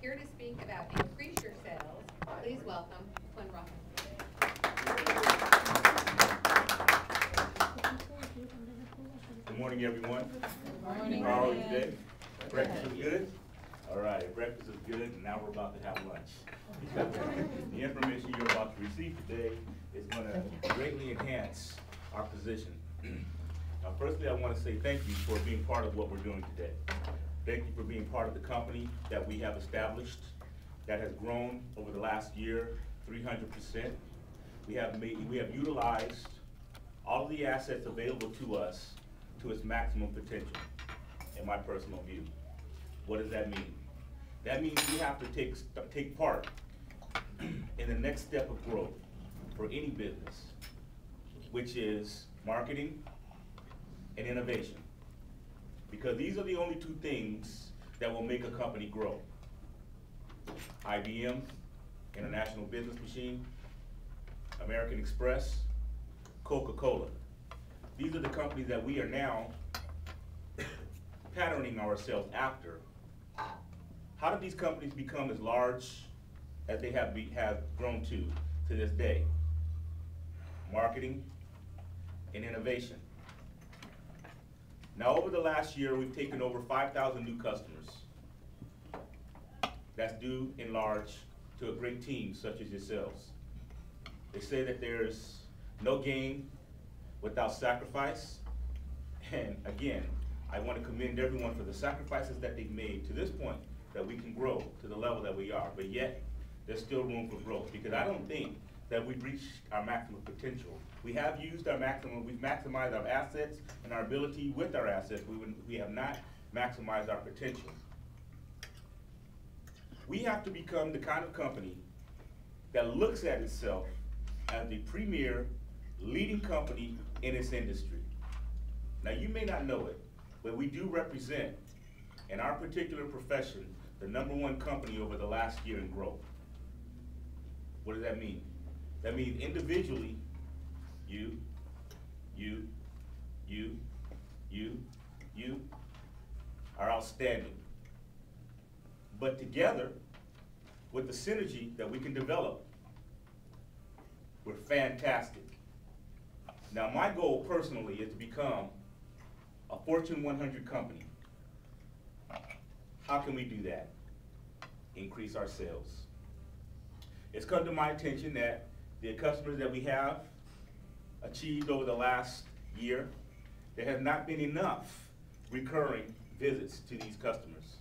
here to speak about increase your sales. Please welcome Quinn Ruffin. Good morning, everyone. Good morning. How are you today? Breakfast is good? All right, breakfast is good, and now we're about to have lunch. The information you're about to receive today is going to greatly enhance our position. Now, firstly, I want to say thank you for being part of what we're doing today. Thank you for being part of the company that we have established that has grown over the last year 300%. We have utilized all of the assets available to us to its maximum potential, in my personal view. What does that mean? That means we have to take part in the next step of growth for any business, which is marketing and innovation. Because these are the only two things that will make a company grow. IBM, International Business Machine, American Express, Coca-Cola. These are the companies that we are now patterning ourselves after. How did these companies become as large as they have grown to this day? Marketing and innovation. Now, over the last year, we've taken over 5,000 new customers. That's due in large to a great team such as yourselves. They say that there's no gain without sacrifice. And again, I want to commend everyone for the sacrifices that they've made to this point that we can grow to the level that we are. But yet, there's still room for growth, because I don't think that we've reached our maximum potential. We have used our maximum, we've maximized our assets and our ability with our assets. We have not maximized our potential. We have to become the kind of company that looks at itself as the premier leading company in its industry. Now, you may not know it, but we do represent, in our particular profession, the #1 company over the last year in growth. What does that mean? That means individually, you are outstanding. But together, with the synergy that we can develop, we're fantastic. Now, my goal personally is to become a Fortune 100 company. How can we do that? Increase our sales. It's come to my attention that the customers that we have achieved over the last year, there have not been enough recurring visits to these customers.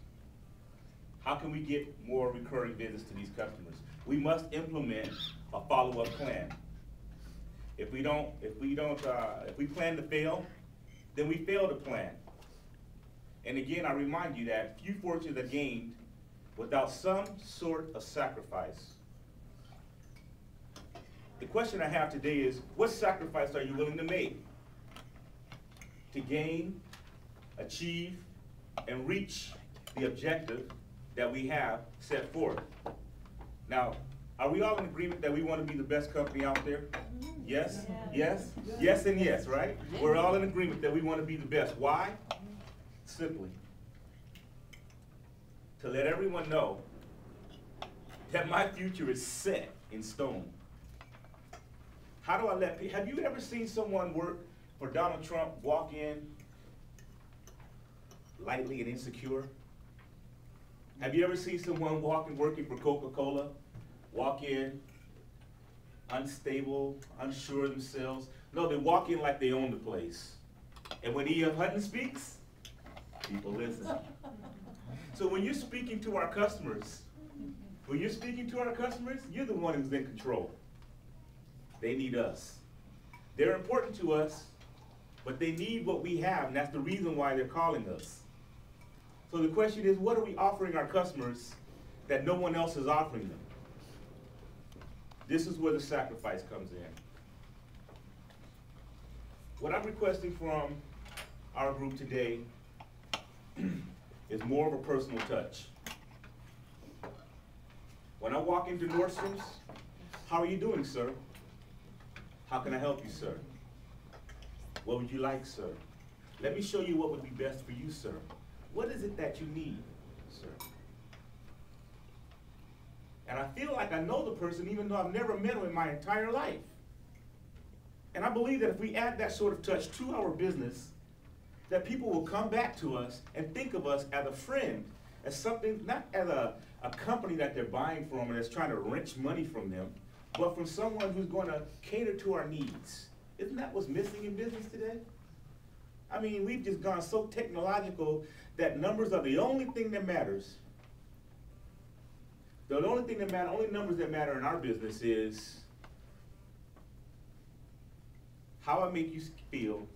How can we get more recurring visits to these customers? We must implement a follow-up plan. If we plan to fail, then we fail to plan. And again, I remind you that few fortunes are gained without some sort of sacrifice. The question I have today is, what sacrifice are you willing to make to gain, achieve, and reach the objective that we have set forth? Now, are we all in agreement that we want to be the best company out there? Yes? Yes? Yes and yes, right? We're all in agreement that we want to be the best. Why? Simply to let everyone know that my future is set in stone. How do I let people, have you ever seen someone work for Donald Trump walk in lightly and insecure? Have you ever seen someone working for Coca-Cola, walk in unstable, unsure of themselves? No, they walk in like they own the place. And when E.F. Hutton speaks, people listen. So when you're speaking to our customers, you're the one who's in control. They need us. They're important to us, but they need what we have, and that's the reason why they're calling us. So the question is, what are we offering our customers that no one else is offering them? This is where the sacrifice comes in. What I'm requesting from our group today is more of a personal touch. When I walk into Nordstrom's, how are you doing, sir? How can I help you, sir? What would you like, sir? Let me show you what would be best for you, sir. What is it that you need, sir? And I feel like I know the person even though I've never met him in my entire life. And I believe that if we add that sort of touch to our business, that people will come back to us and think of us as a friend, as something, not as a company that they're buying from and that's trying to wrench money from them, but from someone who's going to cater to our needs. Isn't that what's missing in business today? I mean, we've just gone so technological that numbers are the only thing that matters. The only thing that matters, only numbers that matter in our business is how I make you feel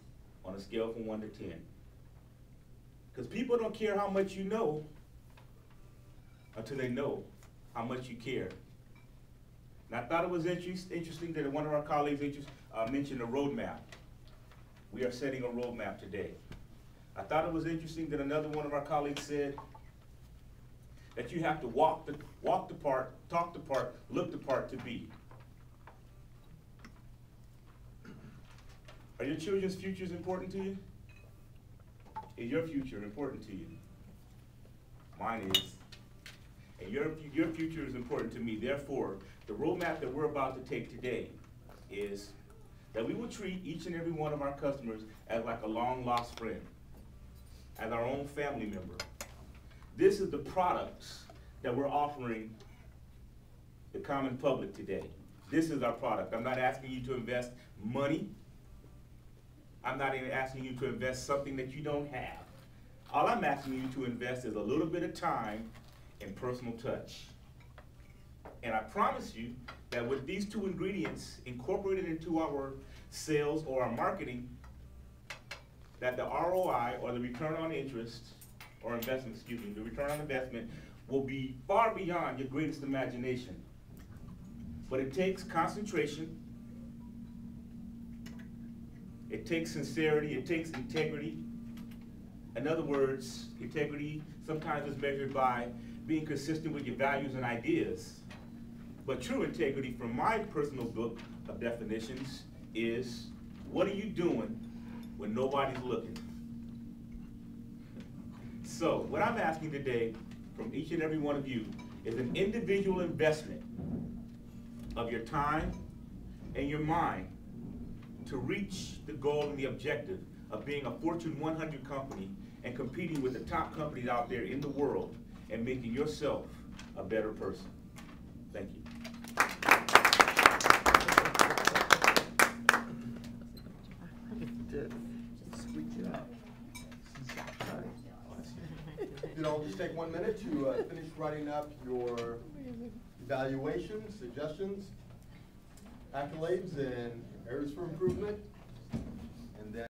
on a scale from 1 to 10. Because people don't care how much you know until they know how much you care. And I thought it was interesting that one of our colleagues mentioned a roadmap. We are setting a roadmap today. I thought it was interesting that another one of our colleagues said that you have to walk the part, talk the part, look the part to be. Are your children's futures important to you? Is your future important to you? Mine is. And your future is important to me. Therefore, the roadmap that we're about to take today is that we will treat each and every one of our customers as like a long-lost friend, as our own family member. This is the products that we're offering the common public today. This is our product. I'm not asking you to invest money. I'm not even asking you to invest something that you don't have. All I'm asking you to invest is a little bit of time and personal touch. And I promise you that with these two ingredients incorporated into our sales or our marketing, that the ROI, or the return on interest, or investment, excuse me, the return on investment will be far beyond your greatest imagination. But it takes concentration, it takes sincerity, it takes integrity. In other words, integrity sometimes is measured by being consistent with your values and ideas. But true integrity, from my personal book of definitions, is what are you doing when nobody's looking? So what I'm asking today from each and every one of you is an individual investment of your time and your mind to reach the goal and the objective of being a Fortune 100 company and competing with the top companies out there in the world and making yourself a better person. Thank you. You know, just take 1 minute to finish writing up your evaluations, suggestions, accolades, and areas for improvement.